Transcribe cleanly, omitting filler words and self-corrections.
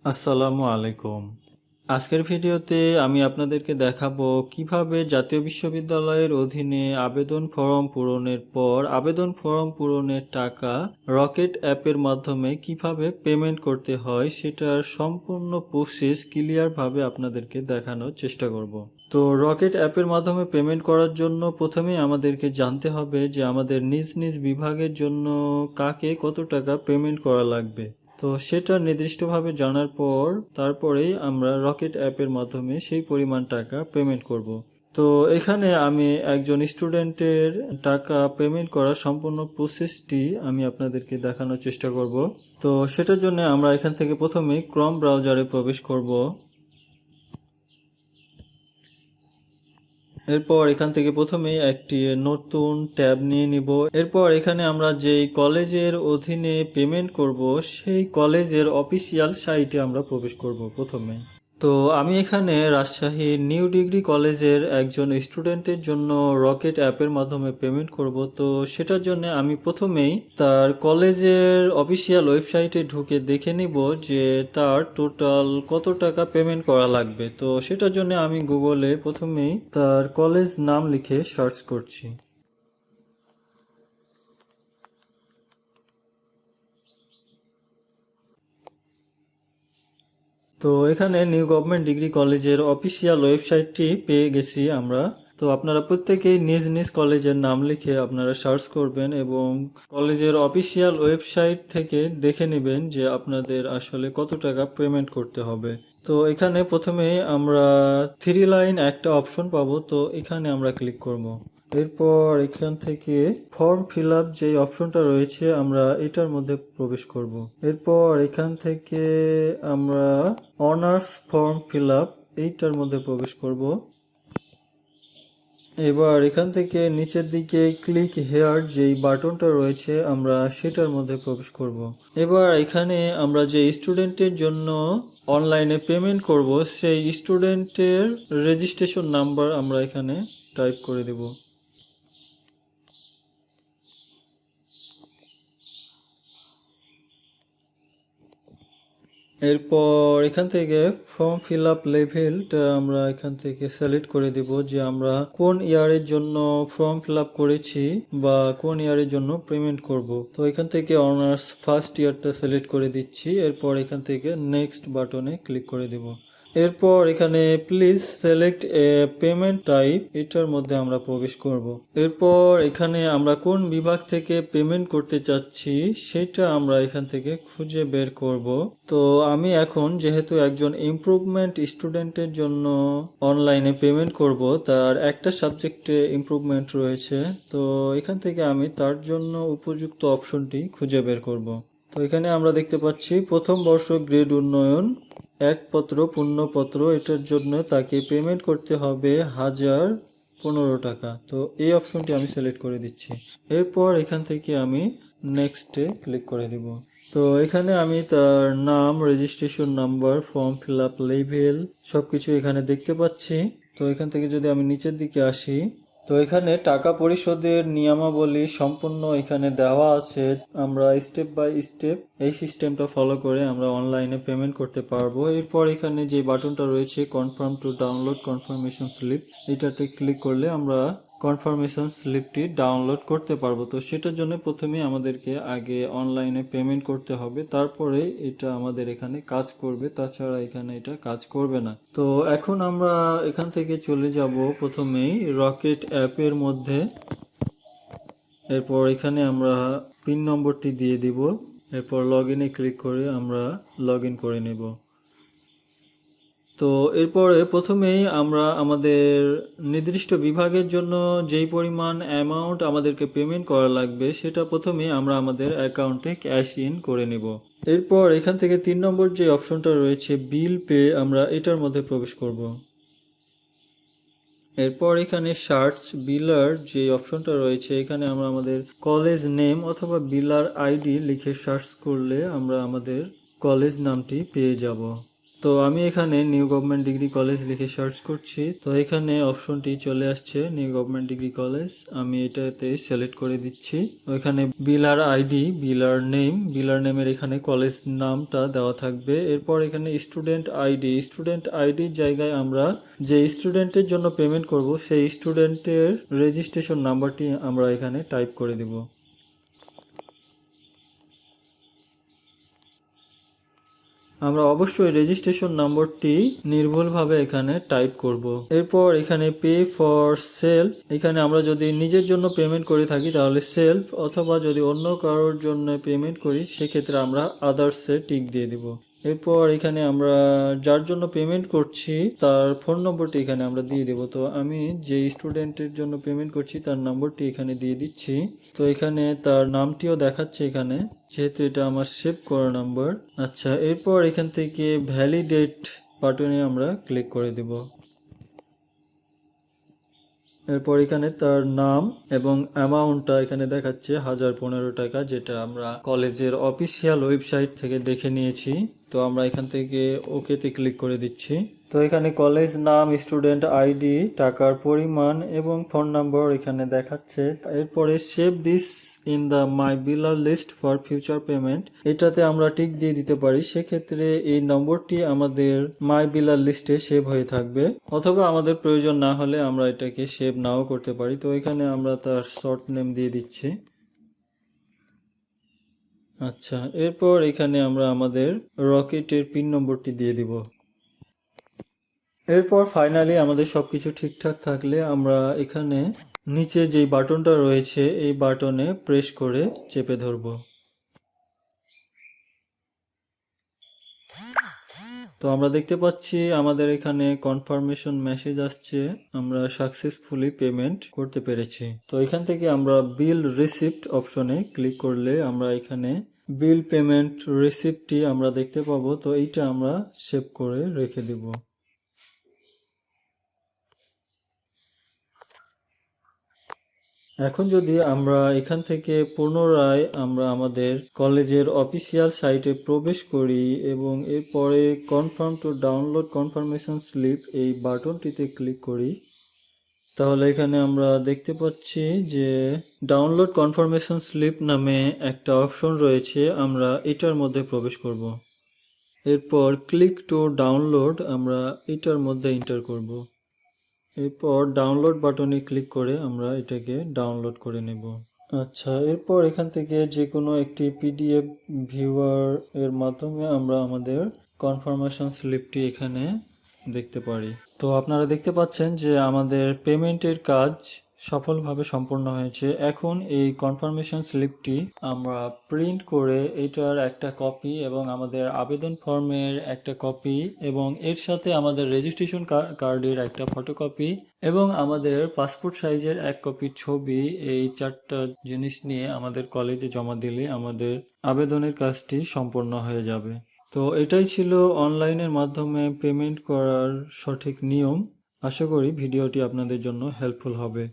আসসালামু আলাইকুম। আজকের ভিডিওতে আমি আপনাদেরকে দেখাবো কিভাবে জাতীয় বিশ্ববিদ্যালয়ের অধীনে আবেদন ফরম পূরণের পর আবেদন ফরম পূরণের টাকা রকেট অ্যাপের মাধ্যমে কিভাবে পেমেন্ট করতে হয় সেটার সম্পূর্ণ প্রসেস ক্লিয়ারভাবে আপনাদেরকে দেখানোর চেষ্টা করব। তো রকেট অ্যাপের মাধ্যমে পেমেন্ট করার জন্য প্রথমেই আমাদেরকে জানতে হবে যে আমাদের নিজ নিজ বিভাগের জন্য কাকে কত টাকা পেমেন্ট করা লাগবে। তো সেটা নির্দিষ্টভাবে জানার পর তারপরেই আমরা রকেট অ্যাপের মাধ্যমে সেই পরিমাণ টাকা পেমেন্ট করব। তো এখানে আমি একজন স্টুডেন্টের টাকা পেমেন্ট করার সম্পূর্ণ প্রসেসটি আমি আপনাদেরকে দেখানোর চেষ্টা করব। তো সেটার জন্য আমরা এখান থেকে প্রথমেই ক্রোম ব্রাউজারে প্রবেশ করব। এরপর এখান থেকে প্রথমেই একটি নতুন ট্যাব নিয়ে নিব। এরপর এখানে আমরা যেই কলেজের অধীনে পেমেন্ট করব সেই কলেজের অফিসিয়াল সাইটে আমরা প্রবেশ করব প্রথমে। তো আমি এখানে রাজশাহী নিউ ডিগ্রি কলেজের একজন স্টুডেন্টের জন্য রকেট অ্যাপের মাধ্যমে পেমেন্ট করব। তো সেটার জন্য আমি প্রথমেই তার কলেজের অফিসিয়াল ওয়েবসাইটে ঢুকে দেখে নিব যে তার টোটাল কত টাকা পেমেন্ট করা লাগবে। তো সেটার জন্য আমি গুগলে প্রথমেই তার কলেজ নাম লিখে সার্চ করছি। তো এখানে নিউ গভর্নমেন্ট ডিগ্রি কলেজের অফিসিয়াল ওয়েবসাইটটি পেয়ে গেছি আমরা। তো আপনারা প্রত্যেকেই নিজ নিজ কলেজের নাম লিখে আপনারা সার্চ করবেন এবং কলেজের অফিসিয়াল ওয়েবসাইট থেকে দেখে নেবেন যে আপনাদের আসলে কত টাকা পেমেন্ট করতে হবে। তো এখানে প্রথমে আমরা 3 লাইন একটা অপশন পাবো, তো এখানে আমরা ক্লিক করব। এরপর এখান থেকে ফর্ম ফিল আপ যে অপশনটা রয়েছে আমরা এটার মধ্যে প্রবেশ করব। এরপর এখান থেকে আমরা অনার্স ফর্ম ফিল আপ এইটার মধ্যে প্রবেশ করব। এবার এখান থেকে নিচের দিকে ক্লিক হেয়ার যেই বাটনটা রয়েছে আমরা সেটার মধ্যে প্রবেশ করব। এবার এখানে আমরা যে স্টুডেন্টের জন্য অনলাইনে পেমেন্ট করব সেই স্টুডেন্টের রেজিস্ট্রেশন নাম্বার আমরা এখানে টাইপ করে দেব। এরপর এখান থেকে ফর্ম ফিল আপ লেভেলটা আমরা এখান থেকে সিলেক্ট করে দেব যে আমরা কোন ইয়ারের জন্য ফর্ম ফিল আপ করেছি বা কোন ইয়ারের জন্য পেমেন্ট করব। তো এখান থেকে অনার্স ফার্স্ট ইয়ারটা সিলেক্ট করে দিচ্ছি। এরপর এখান থেকে নেক্সট বাটনে ক্লিক করে দেব। এরপর এখানে please select A payment type এটার মধ্যে আমরা প্রবেশ করব। এরপর এখানে আমরা কোন বিভাগ থেকে পেমেন্ট করতে চাচ্ছি সেটা আমরা এখান থেকে খুঁজে বের করব। তো আমি এখন যেহেতু একজন ইমপ্রুভমেন্ট স্টুডেন্টের জন্য অনলাইনে পেমেন্ট করব, তার একটা সাবজেক্টে ইমপ্রুভমেন্ট রয়েছে, তো এখান থেকে আমি তার জন্য উপযুক্ত অপশনটি খুঁজে বের করব। তো এখানে আমরা দেখতে পাচ্ছি প্রথম বর্ষ গ্রেড উন্নয়ন এক পত্র পূর্ণপত্র, এটার জন্য তাকে পেমেন্ট করতে হবে 1015 টাকা। তো এই অপশনটি আমি সিলেক্ট করে দিচ্ছি। এরপর এখান থেকে আমি নেক্সটে ক্লিক করে দিব। তো এখানে আমি তার নাম, registration number, form fill up level সবকিছু এখানে দেখতে পাচ্ছি। তো এখান থেকে যদি আমি নিচের দিকে আসি, তো এখানে টাকা পরিশোধের নিয়মাবলী সম্পূর্ণ এখানে দেওয়া আছে। আমরা স্টেপ বাই স্টেপ এই সিস্টেমটা ফলো করে আমরা অনলাইনে পেমেন্ট করতে পারবো। এরপর এখানে যে বাটনটা রয়েছে confirm to download confirmation slip, এটাতে ক্লিক করলে আমরা কনফার্মেশন স্লিপটি ডাউনলোড করতে পারবো। তো সেটার জন্য প্রথমে আমাদেরকে আগে অনলাইনে পেমেন্ট করতে হবে, তারপরে এটা আমাদের এখানে কাজ করবে, তাছাড়া এখানে এটা কাজ করবে না। তো এখন আমরা এখান থেকে চলে যাব প্রথমেই রকেট অ্যাপের মধ্যে। এরপর এখানে আমরা পিন নম্বরটি দিয়ে দিব। এরপর লগ ইনে ক্লিক করে আমরা লগ ইন করে নেব। তো এরপরে প্রথমেই আমরা আমাদের নির্দিষ্ট বিভাগের জন্য যেই পরিমাণ অ্যামাউন্ট আমাদেরকে পেমেন্ট করা লাগবে সেটা প্রথমেই আমরা আমাদের অ্যাকাউন্টে ক্যাশ ইন করে নেব। এরপর এখান থেকে 3 নম্বর যে অপশনটা রয়েছে বিল পে, আমরা এটার মধ্যে প্রবেশ করব। এরপর এখানে সার্চ বিলার যে অপশনটা রয়েছে এখানে আমরা আমাদের কলেজ নেম অথবা বিলার আইডি লিখে সার্চ করলে আমরা আমাদের কলেজ নামটি পেয়ে যাব। তো আমি এখানে নিউ গভর্নমেন্ট ডিগ্রি কলেজ লিখে সার্চ করছি, তো এখানে অপশনটি চলে আসছে নিউ গভর্নমেন্ট ডিগ্রি কলেজ। আমি এটাতে সিলেক্ট করে দিচ্ছি। ওইখানে বিলার আইডি, বিলার নেমের এখানে কলেজ নামটা দেওয়া থাকবে। এরপর এখানে স্টুডেন্ট আইডির জায়গায় আমরা যে স্টুডেন্টের জন্য পেমেন্ট করব সেই স্টুডেন্টের রেজিস্ট্রেশন নাম্বারটি আমরা এখানে টাইপ করে দেব। আমরা অবশ্যই রেজিস্ট্রেশন নম্বরটি নির্ভুলভাবে এখানে টাইপ করব। এরপর এখানে পে ফর সেলফ, এখানে আমরা যদি নিজের জন্য পেমেন্ট করে থাকি তাহলে সেলফ, অথবা যদি অন্য কারোর জন্য পেমেন্ট করি সেক্ষেত্রে আমরা আদার্সে টিক দিয়ে দিব। এরপর এখানে আমরা যার জন্য পেমেন্ট করছি তার ফোন নম্বরটি এখানে আমরা দিয়ে দেব। তো আমি যে স্টুডেন্টের জন্য পেমেন্ট করছি তার নম্বরটি এখানে দিয়ে দিচ্ছি। তো এখানে তার নামটিও দেখাচ্ছে এখানে, যেহেতু এটা আমার সেভ করা নাম্বার। আচ্ছা, এরপর এখান থেকে ভ্যালিডেট বাটনে আমরা ক্লিক করে দেব। এরপর এখানে তার নাম এবং অ্যামাউন্টটা এখানে দেখাচ্ছে 1015 টাকা, যেটা আমরা কলেজের অফিসিয়াল ওয়েবসাইট থেকে দেখে নিয়েছি। তো আমরা এখান থেকে ওকেতে ক্লিক করে দিচ্ছি। তো এখানে কলেজ নাম, স্টুডেন্ট আইডি, টাকার পরিমাণ এবং ফোন নাম্বার এখানে দেখাচ্ছে। এরপরে save this in the my biller list for future payment, এটাতে আমরা টিক দিয়ে দিতে পারি। সেক্ষেত্রে এই নম্বরটি আমাদের মাই বিলার লিস্টে সেভ হয়ে থাকবে, অথবা আমাদের প্রয়োজন না হলে আমরা এটাকে সেভ নাও করতে পারি। তো এখানে আমরা তার শর্ট নেম দিয়ে দিচ্ছি। আচ্ছা, এরপর এখানে আমরা আমাদের রকেটের পিন নম্বরটি দিয়ে দিব। এরপর ফাইনালি আমাদের সবকিছু ঠিকঠাক থাকলে আমরা এখানে নিচে যেই বাটনটা রয়েছে এই বাটনে প্রেস করে চেপে ধরব। তো আমরা দেখতে পাচ্ছি আমাদের এখানে কনফার্মেশন মেসেজ আসছে, আমরা সাকসেসফুলি পেমেন্ট করতে পেরেছি। তো এখান থেকে আমরা বিল রিসিপ্ট অপশনে ক্লিক করলে আমরা এখানে বিল পেমেন্ট রিসিপ্টটি আমরা দেখতে পাবো। তো এইটা আমরা সেভ করে রেখে দেব। এখন যদি আমরা এখান থেকে পুনরায় আমরা আমাদের কলেজের অফিসিয়াল সাইটে প্রবেশ করি এবং এরপরে confirm to download confirmation slip এই বাটনটিতে ক্লিক করি, তাহলে এখানে আমরা দেখতে পাচ্ছি যে ডাউনলোড কনফার্মেশন স্লিপ নামে একটা অপশন রয়েছে, আমরা এটার মধ্যে প্রবেশ করব। এরপর ক্লিক টু ডাউনলোড আমরা এটার মধ্যে এন্টার করব। এরপর ডাউনলোড বাটনে ক্লিক করে আমরা এটাকে ডাউনলোড করে নেব। আচ্ছা, এরপর এখান থেকে যে কোনো একটি পিডিএফ ভিউয়ার এর মাধ্যমে আমরা আমাদের কনফার্মেশন স্লিপটি এখানে দেখতে পারি। তো আপনারা দেখতে পাচ্ছেন যে আমাদের পেমেন্টের কাজ সফলভাবে সম্পন্ন হয়েছে। এখন এই কনফার্মেশন স্লিপটি আমরা প্রিন্ট করে এটার একটা কপি এবং আমাদের আবেদন ফর্মের একটা কপি এবং এর সাথে আমাদের রেজিস্ট্রেশন কার্ডের একটা ফটোকপি এবং আমাদের পাসপোর্ট সাইজের এক কপি ছবি, এই 4টা জিনিস নিয়ে আমাদের কলেজে জমা দিলে আমাদের আবেদনের কাজটি সম্পন্ন হয়ে যাবে। তো এটাই ছিল অনলাইনের মাধ্যমে পেমেন্ট করার সঠিক নিয়ম। আশা করি ভিডিওটি আপনাদের জন্য হেল্পফুল হবে।